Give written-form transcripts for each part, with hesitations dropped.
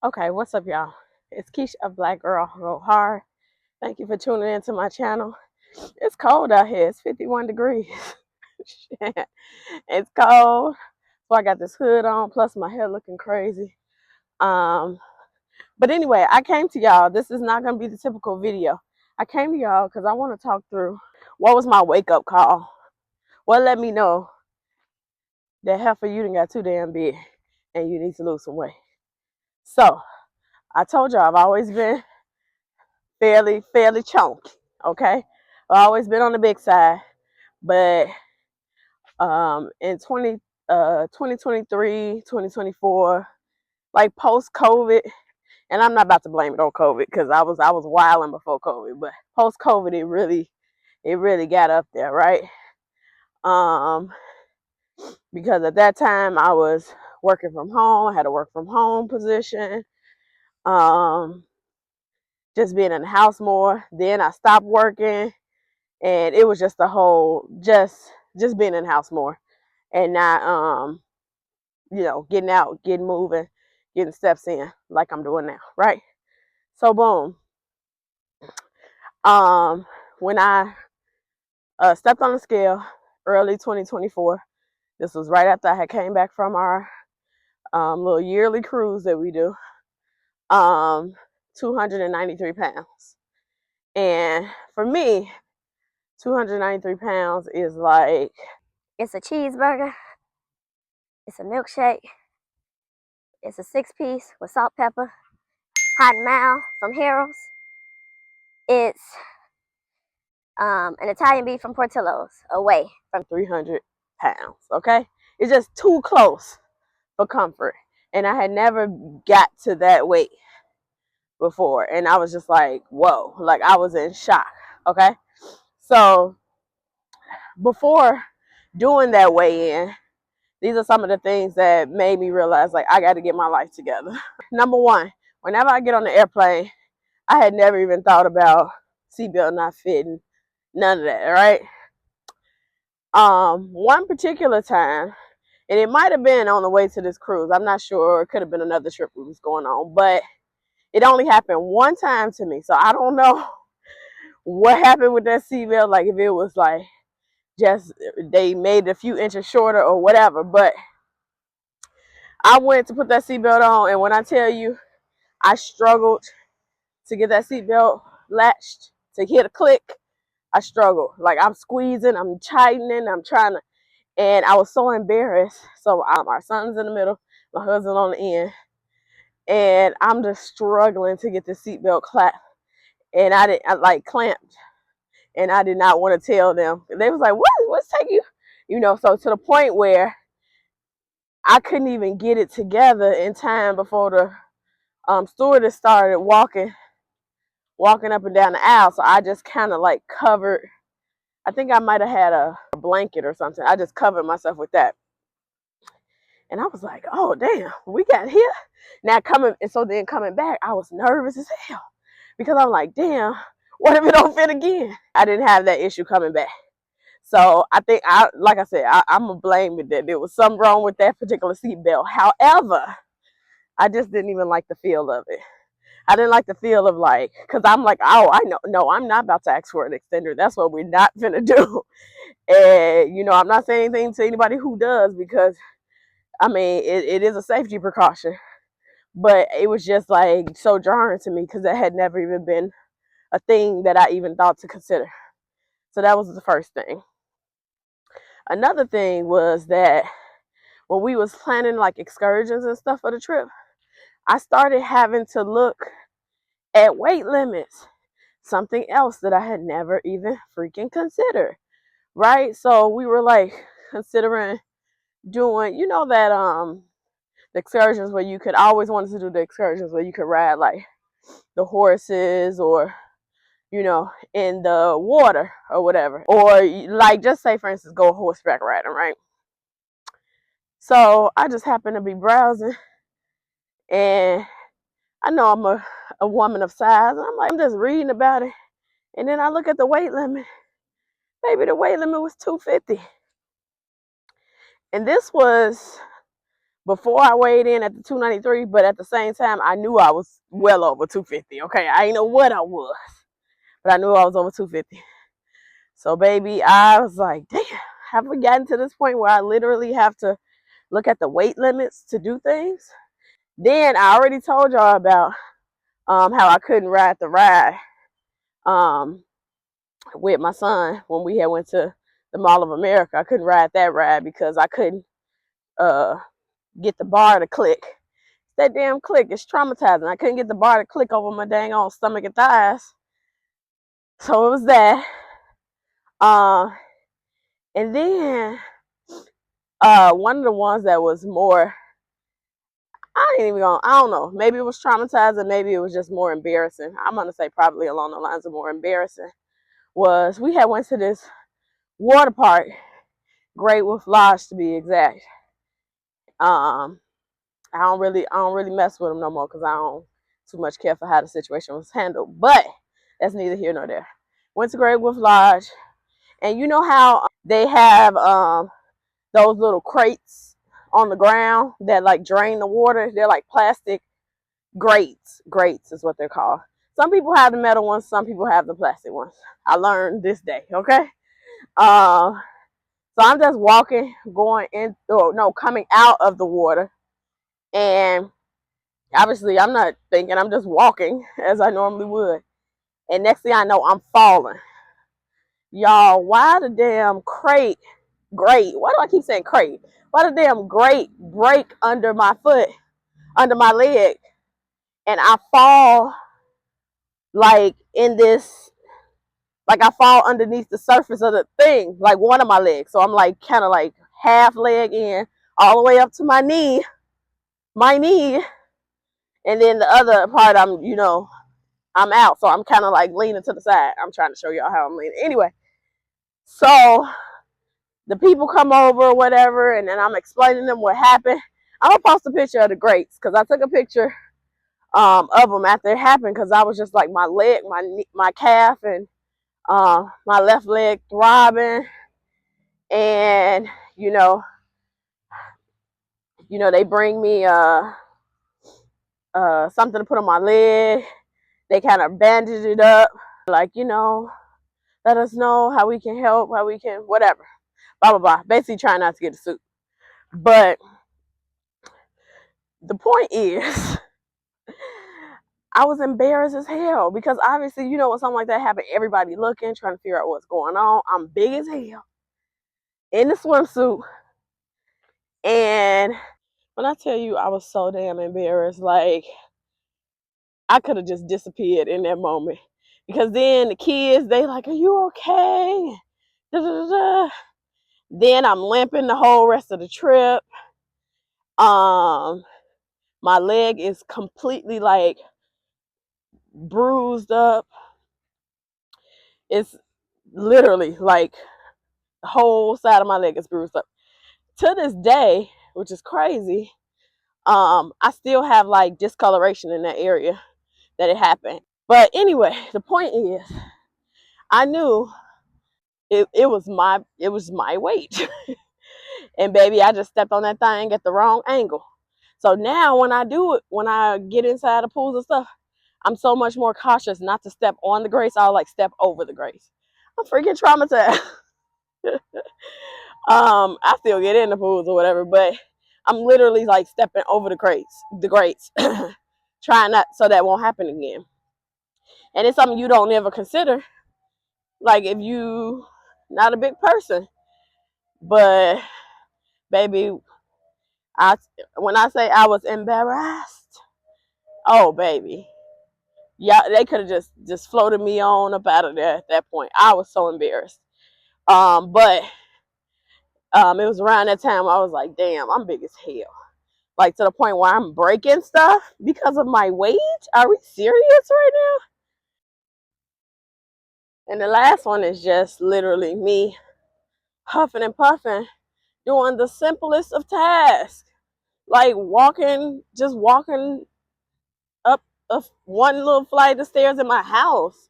Okay, what's up, y'all? It's Keisha of Black Girl Go Hard. Thank you for tuning in to my channel. It's cold out here. It's 51 degrees. Shit. It's cold. So I got this hood on, plus my hair looking crazy. Um, but anyway, I came to y'all. This is not gonna be the typical video. I came to y'all because I want to talk through what was my wake up call. What let me know that half of you done got too damn big and you need to lose some weight. So I told y'all I've always been fairly chunky. Okay, I've always been on the big side, but in 2023, 2024, like post COVID, and I'm not about to blame it on COVID because I was wilding before COVID, but post COVID it really got up there, right? Um, because at that time I was working from home, I had a work from home position. Um, just being in the house more. Then I stopped working and it was just the whole just being in the house more and not getting out, getting moving, getting steps in like I'm doing now, right? So boom. When I stepped on the scale early 2024, this was right after I had came back from our little yearly cruise that we do. 293 pounds. And for me, 293 pounds is like, It's a cheeseburger. It's a milkshake. It's a 6-piece with salt, pepper, hot and mild from Harold's. It's an Italian beef from Portillo's away from 300 pounds. Okay, it's just too close for comfort, and I had never got to that weight before, and I was just like, whoa, like I was in shock. Okay, so before doing that weigh in, these are some of the things that made me realize like I got to get my life together. Number one, whenever I get on the airplane, I had never even thought about seatbelt not fitting, none of that, right? One particular time, and it might have been on the way to this cruise, I'm not sure, it could have been another trip we was going on, but it only happened one time to me, so I don't know what happened with that seatbelt, like if it was like just they made it a few inches shorter or whatever, but I went to put that seatbelt on, and when I tell you I struggled to get that seatbelt latched to hit a click, I struggled. Like I'm squeezing, I'm tightening, I'm trying to, and I was so embarrassed. So our son's in the middle, my husband on the end, and I'm just struggling to get the seatbelt clamped, and I like clamped, and I did not want to tell them. They was like, "What's taking you?" So to the point where I couldn't even get it together in time before the stewardess started walking up and down the aisle. So I just kind of like covered. I think I might have had a blanket or something. I just covered myself with that. And I was like, oh, damn, we got here. Now coming back, I was nervous as hell because I'm like, damn, what if it don't fit again? I didn't have that issue coming back. So I think like I said, I'm going to blame it that there was something wrong with that particular seatbelt. However, I just didn't even like the feel of it. I didn't like the feel of like, because I'm like, oh, I know, no, I'm not about to ask for an extender. That's what we're not gonna do. And I'm not saying anything to anybody who does because I mean it is a safety precaution. But it was just like so jarring to me because that had never even been a thing that I even thought to consider. So that was the first thing. Another thing was that when we was planning like excursions and stuff for the trip, I started having to look at weight limits. Something else that I had never even freaking considered, right? So we were like considering doing, that the excursions where you could always wanted to do the excursions where you could ride like the horses or in the water or whatever, or like just say for instance go horseback riding, right? So I just happened to be browsing, and I know I'm a woman of size, and I'm like, I'm just reading about it, and then I look at the weight limit. Maybe the weight limit was 250. And this was before I weighed in at the 293, but at the same time, I knew I was well over 250. Okay, I didn't know what I was, but I knew I was over 250. So, baby, I was like, damn, have we gotten to this point where I literally have to look at the weight limits to do things? Then I already told y'all about how I couldn't ride the ride with my son when we had went to the Mall of America. I couldn't ride that ride because I couldn't uh, get the bar to click. That damn click is traumatizing. I couldn't get the bar to click over my dang on stomach and thighs. So it was that. And then one of the ones that was more, I ain't even gonna, I don't know, maybe it was traumatizing, maybe it was just more embarrassing. I'm gonna say probably along the lines of more embarrassing. Was we had went to this water park, Great Wolf Lodge to be exact. I don't really mess with them no more because I don't too much care for how the situation was handled. But that's neither here nor there. Went to Great Wolf Lodge, and you know how they have those little crates on the ground that like drain the water. They're like plastic grates. Grates is what they're called. Some people have the metal ones. Some people have the plastic ones. I learned this day. Okay. So I'm just walking, going in, or no, coming out of the water, and obviously I'm not thinking. I'm just walking as I normally would, and next thing I know, I'm falling. Y'all, why the damn grate? Why do I keep saying crate? Why the damn grate break under my foot, under my leg, and I fall like in this, like I fall underneath the surface of the thing, like one of my legs. So I'm like kind of like half leg in, all the way up to my knee, and then the other part I'm out. So I'm kind of like leaning to the side. I'm trying to show y'all how I'm leaning. Anyway, so the people come over or whatever, and then I'm explaining them what happened. I'm gonna post a picture of the grates because I took a picture of them after it happened because I was just like my leg, my calf, and my left leg throbbing, and they bring me something to put on my leg. They kind of bandage it up, like let us know how we can help, how we can whatever, blah blah blah. Basically, trying not to get a suit, but the point is. I was embarrassed as hell because obviously, when something like that happened, everybody looking, trying to figure out what's going on. I'm big as hell in the swimsuit. And when I tell you I was so damn embarrassed, like I could have just disappeared in that moment. Because then the kids, they like, are you okay? Da, da, da, da. Then I'm limping the whole rest of the trip. My leg is completely like bruised up. It's literally like the whole side of my leg is bruised up. To this day, which is crazy, I still have like discoloration in that area that it happened. But anyway, the point is, I knew it was my weight. And baby, I just stepped on that thing at the wrong angle. So now when I do it, when I get inside the pools and stuff, I'm so much more cautious not to step on the grace. I'll like step over the grace. I'm freaking traumatized. I still get in the pools or whatever, but I'm literally like stepping over the grates, trying not so that won't happen again. And it's something you don't ever consider, like if you not a big person. But baby, when I say I was embarrassed, oh baby, yeah, they could have just floated me on up out of there at that point. I was so embarrassed. But it was around that time I was like, damn, I'm big as hell. Like to the point where I'm breaking stuff because of my weight. Are we serious right now? And the last one is just literally me huffing and puffing, doing the simplest of tasks. Like just walking up one little flight of stairs in my house.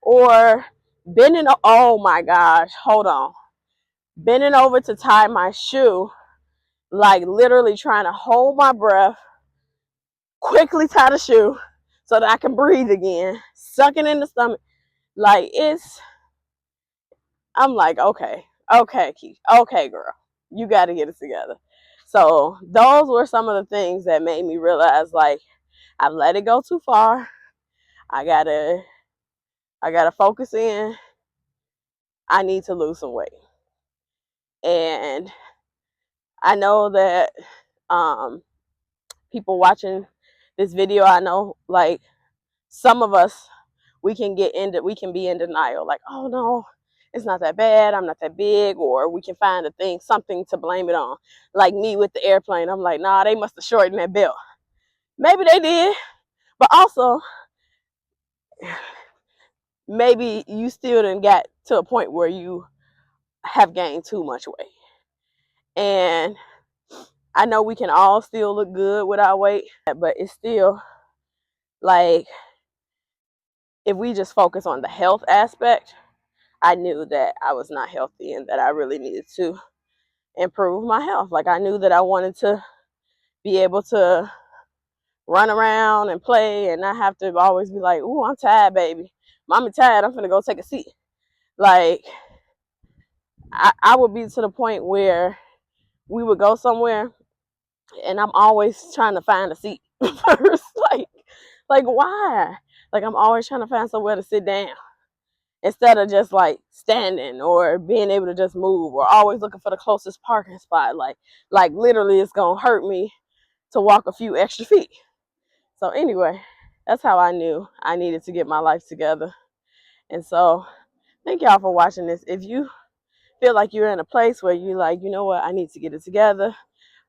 Or bending, oh my gosh, hold on. Bending over to tie my shoe. like literally trying to hold my breath, quickly tie the shoe so that I can breathe again, sucking in the stomach. Like I'm like, okay, Keith, okay, girl, you got to get it together. So those were some of the things that made me realize, like, I've let it go too far. I gotta focus in. I need to lose some weight. And I know that people watching this video, I know, like, some of us, we can be in denial, like, oh no, it's not that bad, I'm not that big, or we can find something to blame it on. Like me with the airplane, I'm like, nah, they must have shortened that belt. Maybe they did, but also maybe you still didn't get to a point where you have gained too much weight. And I know we can all still look good with our weight, but it's still like, if we just focus on the health aspect, I knew that I was not healthy and that I really needed to improve my health. Like, I knew that I wanted to be able to run around and play and not have to always be like, ooh, I'm tired, baby. Mommy tired, I'm finna go take a seat. Like, I would be to the point where we would go somewhere and I'm always trying to find a seat first. Like why? Like, I'm always trying to find somewhere to sit down instead of just like standing or being able to just move, or always looking for the closest parking spot. Like literally it's gonna hurt me to walk a few extra feet. So anyway, that's how I knew I needed to get my life together. And so thank y'all for watching this. If you feel like you're in a place where you like, you know what, I need to get it together,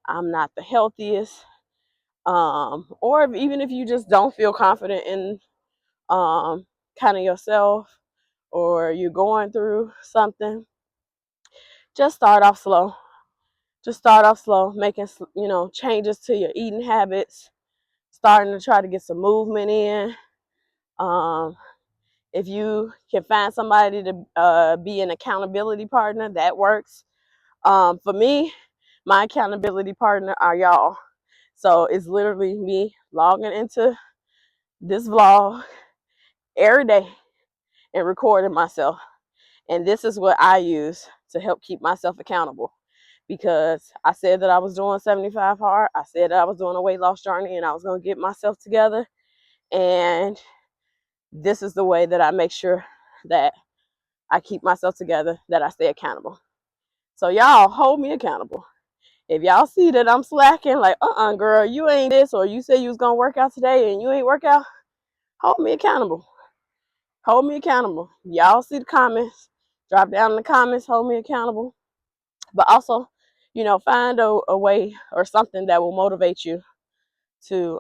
I'm not the healthiest, or even if you just don't feel confident in kind of yourself, or you're going through something, just start off slow. Just start off slow, making, changes to your eating habits, starting to try to get some movement in. If you can find somebody to be an accountability partner, that works. For me, my accountability partner are y'all. So it's literally me logging into this vlog every day and recording myself. And this is what I use to help keep myself accountable. Because I said that I was doing 75 hard. I said that I was doing a weight loss journey and I was going to get myself together. And this is the way that I make sure that I keep myself together, that I stay accountable. So y'all hold me accountable. If y'all see that I'm slacking, like, girl, you ain't this, or you said you was going to work out today and you ain't work out, hold me accountable. Hold me accountable. Y'all see the comments. Drop down in the comments, hold me accountable. But also, find a way or something that will motivate you to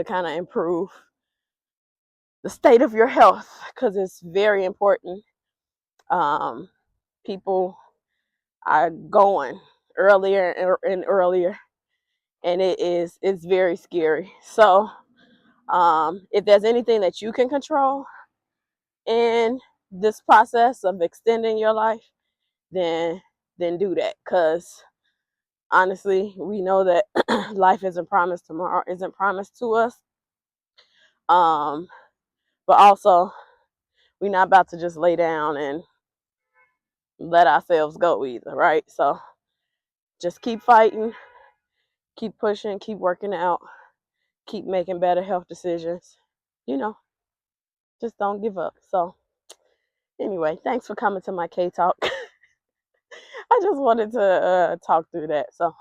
kind of improve the state of your health, because it's very important. People are going earlier and earlier, and it's very scary. So if there's anything that you can control in this process of extending your life, then do that, because honestly, we know that life isn't promised tomorrow, isn't promised to us. But also, we're not about to just lay down and let ourselves go either, right? So just keep fighting, keep pushing, keep working out, keep making better health decisions. Just don't give up. So anyway, thanks for coming to my K-Talk. I just wanted to talk through that. So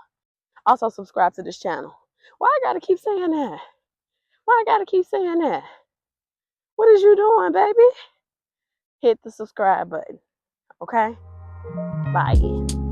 also subscribe to this channel. Why I gotta keep saying that? Why I gotta keep saying that? What is you doing, baby? Hit the subscribe button. Okay? Bye.